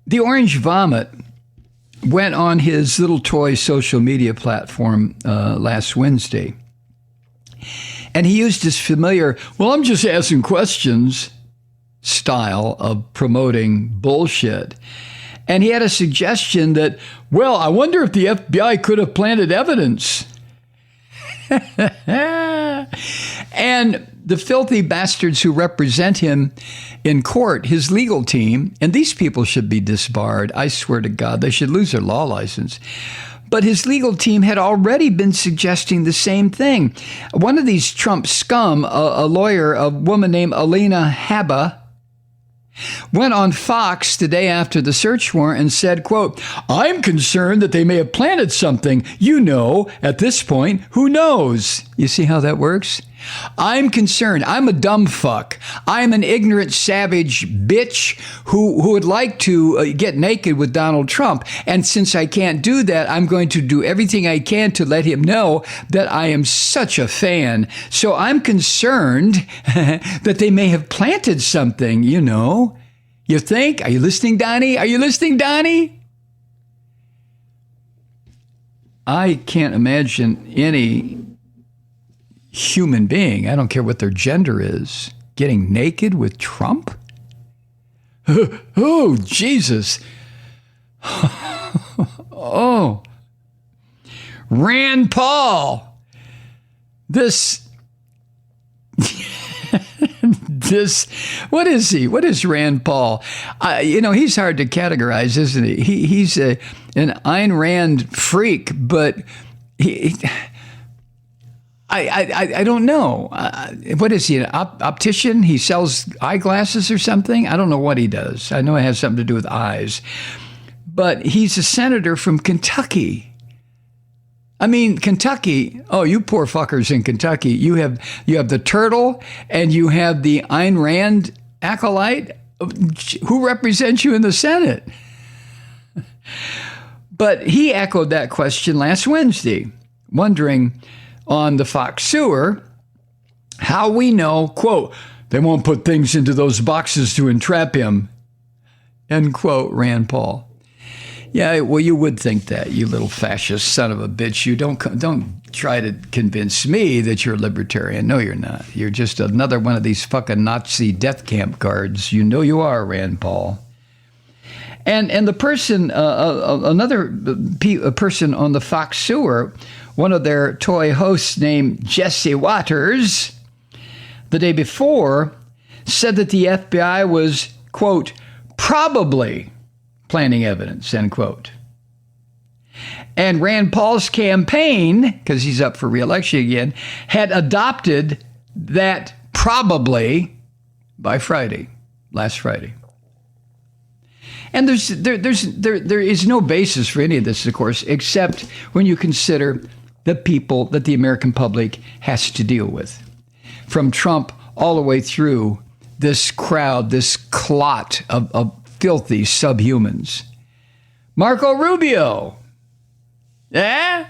The Orange Vomit went on his little toy social media platform last Wednesday. And he used his familiar, well, I'm just asking questions style of promoting bullshit. And he had a suggestion that, well, I wonder if the FBI could have planted evidence. And the filthy bastards who represent him in court, his legal team, and these people should be disbarred. I swear to God, they should lose their law license. But his legal team had already been suggesting the same thing. One of these Trump scum, a lawyer, a woman named Alina Habba, went on Fox the day after the search warrant and said, quote, I'm concerned that they may have planted something. You know, at this point, who knows? You see how that works? I'm concerned. I'm a dumb fuck. I'm an ignorant, savage bitch who would like to get naked with Donald Trump. And since I can't do that, I'm going to do everything I can to let him know that I am such a fan. So I'm concerned that they may have planted something, you know. You think? Are you listening, Donnie? Are you listening, Donnie? I can't imagine any human being, I don't care what their gender is, getting naked with Trump? Oh, Jesus. Oh. Rand Paul. This, what is he? What is Rand Paul? He's hard to categorize, isn't he? He's an Ayn Rand freak, but I don't know. What is he, an optician? He sells eyeglasses or something? I don't know what he does. I know it has something to do with eyes. But he's a senator from Kentucky. I mean, Kentucky, oh, you poor fuckers in Kentucky. You have the turtle and you have the Ayn Rand acolyte. Who represents you in the Senate? But he echoed that question last Wednesday, wondering on the Fox Sewer how we know, quote, they won't put things into those boxes to entrap him, end quote, Rand Paul. Yeah, well, you would think that, you little fascist son of a bitch. You don't try to convince me that you're a libertarian. No, you're not. You're just another one of these fucking Nazi death camp guards. You know you are, Rand Paul. And the person, another person on the Fox Sewer, one of their toy hosts named Jesse Waters, the day before, said that the FBI was, quote, probably planting evidence, end quote. And Rand Paul's campaign, because he's up for re-election again, had adopted that probably by Friday, last Friday. And there is no basis for any of this, of course, except when you consider the people that the American public has to deal with, from Trump all the way through this crowd, this clot of filthy subhumans. Marco Rubio. Yeah?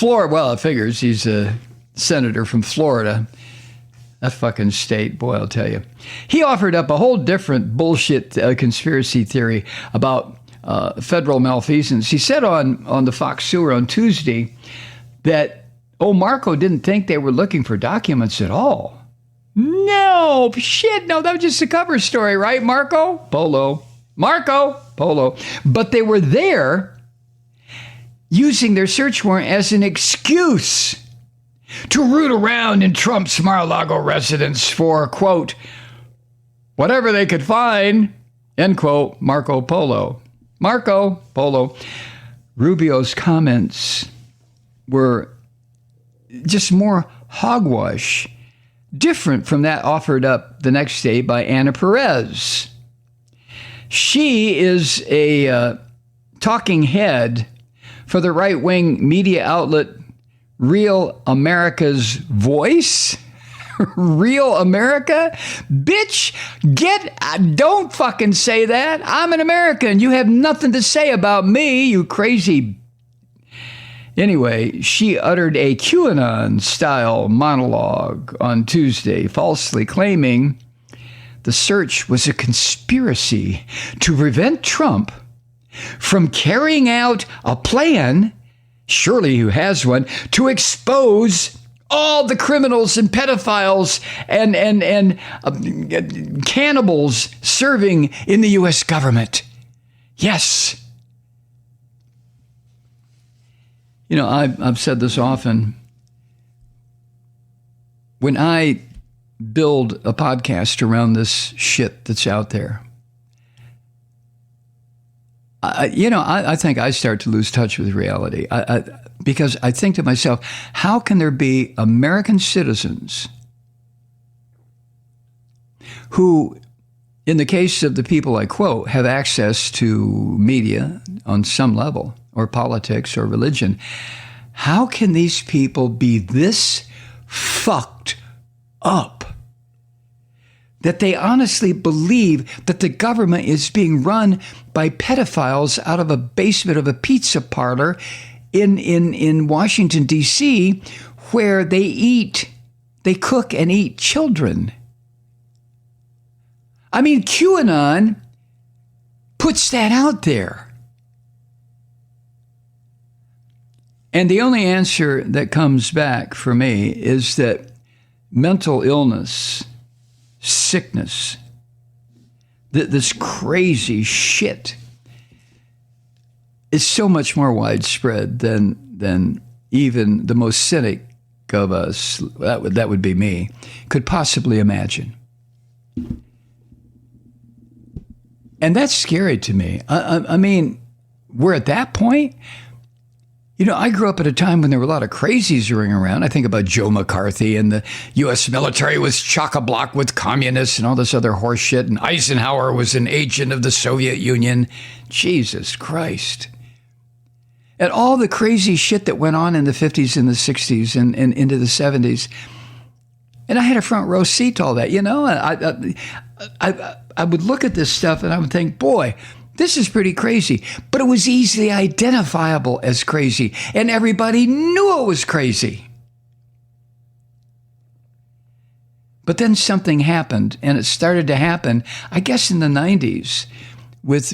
Well, it figures he's a senator from Florida. That fucking state, boy, I'll tell you. He offered up a whole different bullshit conspiracy theory about federal malfeasance. He said on the Fox Sewer on Tuesday that, Marco didn't think they were looking for documents at all. No, shit, no, that was just a cover story, right, Marco Polo? But they were there using their search warrant as an excuse to root around in Trump's Mar-a-Lago residence for, quote, whatever they could find, end quote, Marco Polo. Rubio's comments were just more hogwash, different from that offered up the next day by Anna Perez. She is a talking head for the right-wing media outlet Real America's Voice. Real America? Bitch, don't fucking say that. I'm an American. You have nothing to say about me, you crazy. Anyway, she uttered a QAnon-style monologue on Tuesday, falsely claiming the search was a conspiracy to prevent Trump from carrying out a plan, surely who has one, to expose all the criminals and pedophiles and cannibals serving in the U.S. government. Yes. You know, I've said this often. When I build a podcast around this shit that's out there, I think I start to lose touch with reality. Because I think to myself, how can there be American citizens who, in the case of the people I quote, have access to media on some level, or politics or religion? How can these people be this fucked up that they honestly believe that the government is being run by pedophiles out of a basement of a pizza parlor in Washington, D.C., where they cook and eat children? I mean, QAnon puts that out there. And the only answer that comes back for me is that mental illness, sickness, this crazy shit is so much more widespread than even the most cynic of us, that would be me, could possibly imagine. And that's scary to me. I mean, we're at that point. You know, I grew up at a time when there were a lot of crazies running around. I think about Joe McCarthy, and the U.S. military was chock-a-block with communists and all this other horse shit, and Eisenhower was an agent of the Soviet Union. Jesus Christ. And all the crazy shit that went on in the 50s and the 60s and into the 70s. And I had a front row seat to all that. You know, I would look at this stuff and I would think, boy, this is pretty crazy. But it was easily identifiable as crazy, and everybody knew it was crazy. But then something happened, and it started to happen, I guess, in the 90s with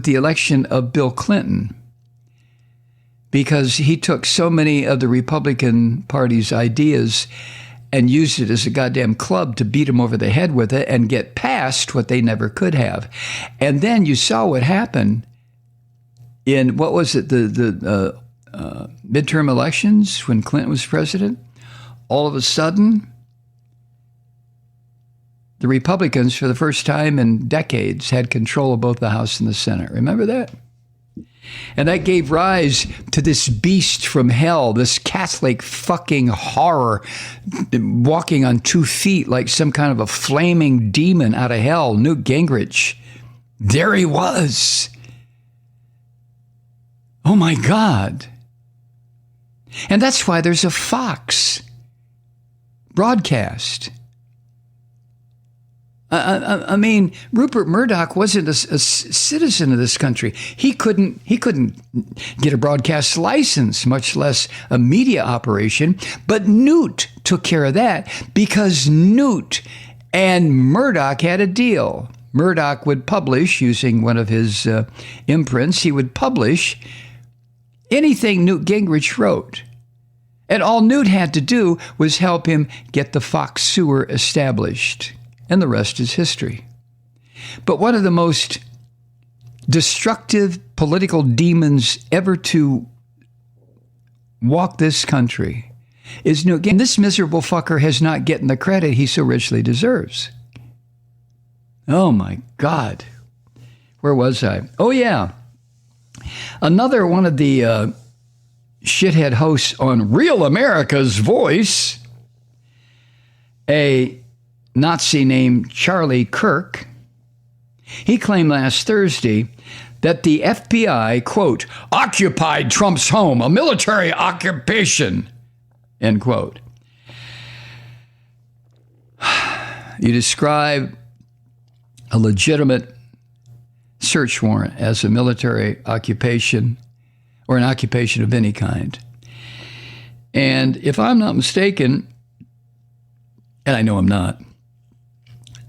the election of Bill Clinton, because he took so many of the Republican Party's ideas and used it as a goddamn club to beat them over the head with it and get past what they never could have. And then you saw what happened in, what was it, the midterm elections when Clinton was president. All of a sudden, the Republicans, for the first time in decades, had control of both the House and the Senate. Remember that? And that gave rise to this beast from hell, this Catholic fucking horror, walking on 2 feet like some kind of a flaming demon out of hell, Newt Gingrich. There he was. Oh my God. And that's why there's a Fox broadcast. I mean, Rupert Murdoch wasn't a citizen of this country. He couldn't get a broadcast license, much less a media operation. But Newt took care of that, because Newt and Murdoch had a deal. Murdoch would publish, using one of his imprints, he would publish anything Newt Gingrich wrote. And all Newt had to do was help him get the Fox sewer established. And the rest is history. But one of the most destructive political demons ever to walk this country is Newt Gingrich. This miserable fucker has not gotten the credit he so richly deserves. Oh my God. Where was I? Oh yeah. Another one of the shithead hosts on Real America's Voice, a Nazi named Charlie Kirk, he claimed last Thursday that the FBI, quote, occupied Trump's home, a military occupation, end quote. You describe a legitimate search warrant as a military occupation or an occupation of any kind. And if I'm not mistaken, and I know I'm not,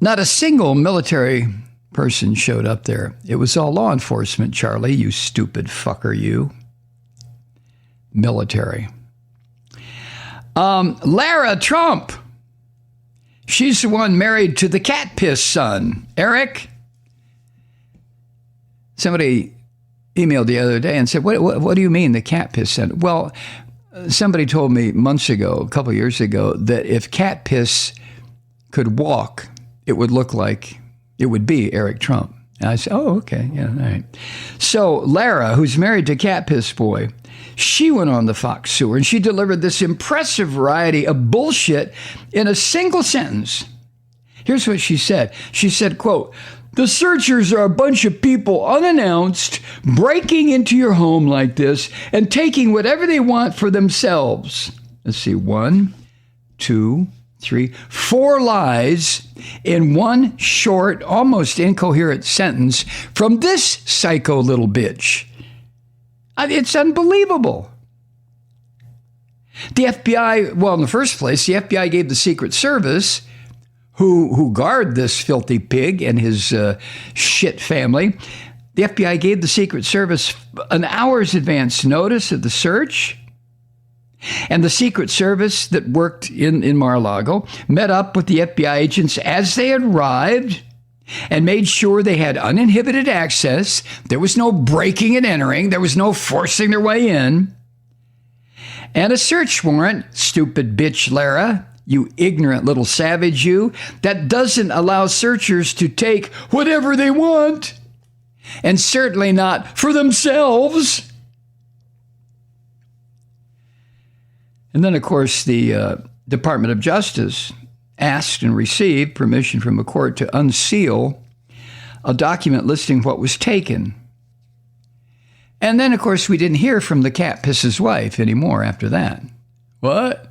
Not a single military person showed up there. It was all law enforcement, Charlie, you stupid fucker, you. Military. Lara Trump. She's the one married to the cat piss son, Eric. Somebody emailed the other day and said, what do you mean the cat piss son? Well, somebody told me months ago, a couple of years ago, that if cat piss could walk, it would look like it would be Eric Trump. And I said, oh, okay, yeah, all right. So Lara, who's married to cat piss boy, she went on the Fox sewer and she delivered this impressive variety of bullshit in a single sentence. Here's what she said. She said, quote, "The searchers are a bunch of people unannounced breaking into your home like this and taking whatever they want for themselves." Let's see, 1, 2, 3, 4 lies in one short, almost incoherent sentence from this psycho little bitch. It's unbelievable. The FBI, well, in the first place, the FBI gave the Secret Service, who guard this filthy pig and his shit family, the FBI gave the Secret Service an hour's advance notice of the search. And the Secret Service that worked in Mar-a-Lago met up with the FBI agents as they arrived and made sure they had uninhibited access. There was no breaking and entering. There was no forcing their way in. And a search warrant, stupid bitch Lara, you ignorant little savage you, that doesn't allow searchers to take whatever they want, and certainly not for themselves. And then, of course, the Department of Justice asked and received permission from a court to unseal a document listing what was taken. And then, of course, we didn't hear from the cat piss's wife anymore after that. What?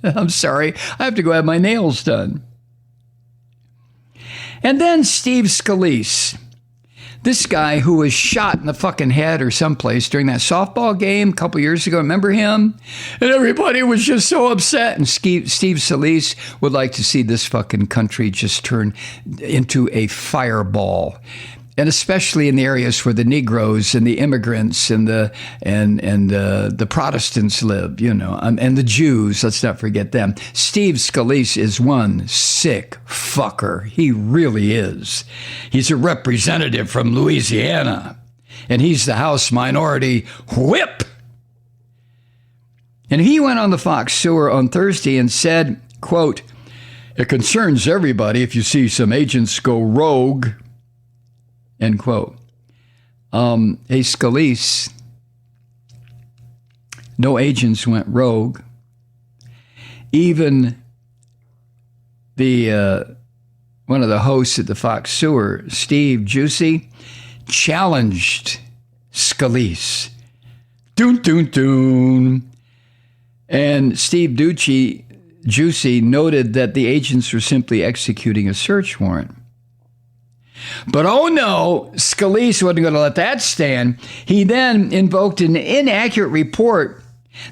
I'm sorry. I have to go have my nails done. And then Steve Scalise. This guy who was shot in the fucking head or someplace during that softball game a couple years ago. Remember him? And everybody was just so upset. And Steve Scalise would like to see this fucking country just turn into a fireball. And especially in the areas where the Negroes and the immigrants and the Protestants live, you know, and the Jews, let's not forget them. Steve Scalise is one sick fucker. He really is. He's a representative from Louisiana, and he's the House Minority Whip. And he went on the Fox sewer on Thursday and said, quote, "It concerns everybody if you see some agents go rogue." End quote. Hey, Scalise, no agents went rogue. Even the one of the hosts at the Fox sewer, Steve Juicy, challenged Scalise. Doon, doon, doon. And Steve Juicy noted that the agents were simply executing a search warrant. But oh no, Scalise wasn't going to let that stand. He then invoked an inaccurate report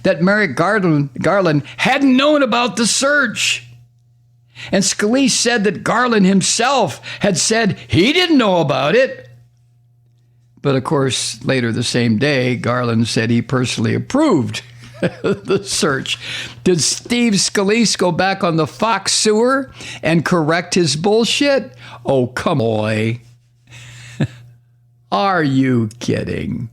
that Merrick Garland hadn't known about the search. And Scalise said that Garland himself had said he didn't know about it. But of course, later the same day, Garland said he personally approved the search. Did Steve Scalise go back on the Fox sewer and correct his bullshit? Oh, come on. Are you kidding?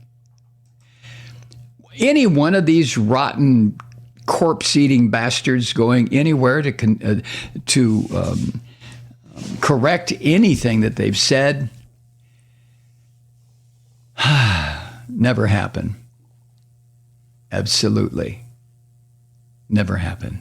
Any one of these rotten corpse-eating bastards going anywhere to correct anything that they've said? Never happen. Absolutely. Never happen.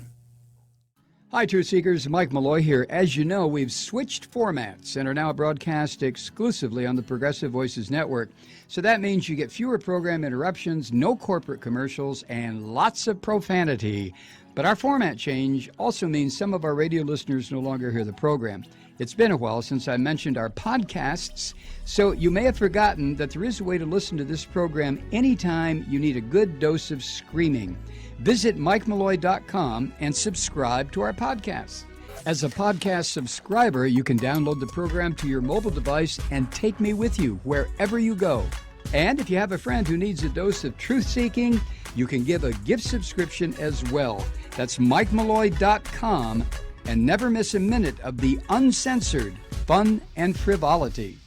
Hi, Truth Seekers. Mike Malloy here. As you know, we've switched formats and are now broadcast exclusively on the Progressive Voices Network. So that means you get fewer program interruptions, no corporate commercials, and lots of profanity. But our format change also means some of our radio listeners no longer hear the program. It's been a while since I mentioned our podcasts, so you may have forgotten that there is a way to listen to this program anytime you need a good dose of screaming. Visit MikeMalloy.com and subscribe to our podcast. As a podcast subscriber, you can download the program to your mobile device and take me with you wherever you go. And if you have a friend who needs a dose of truth-seeking, you can give a gift subscription as well. That's MikeMalloy.com, and never miss a minute of the uncensored fun and frivolity.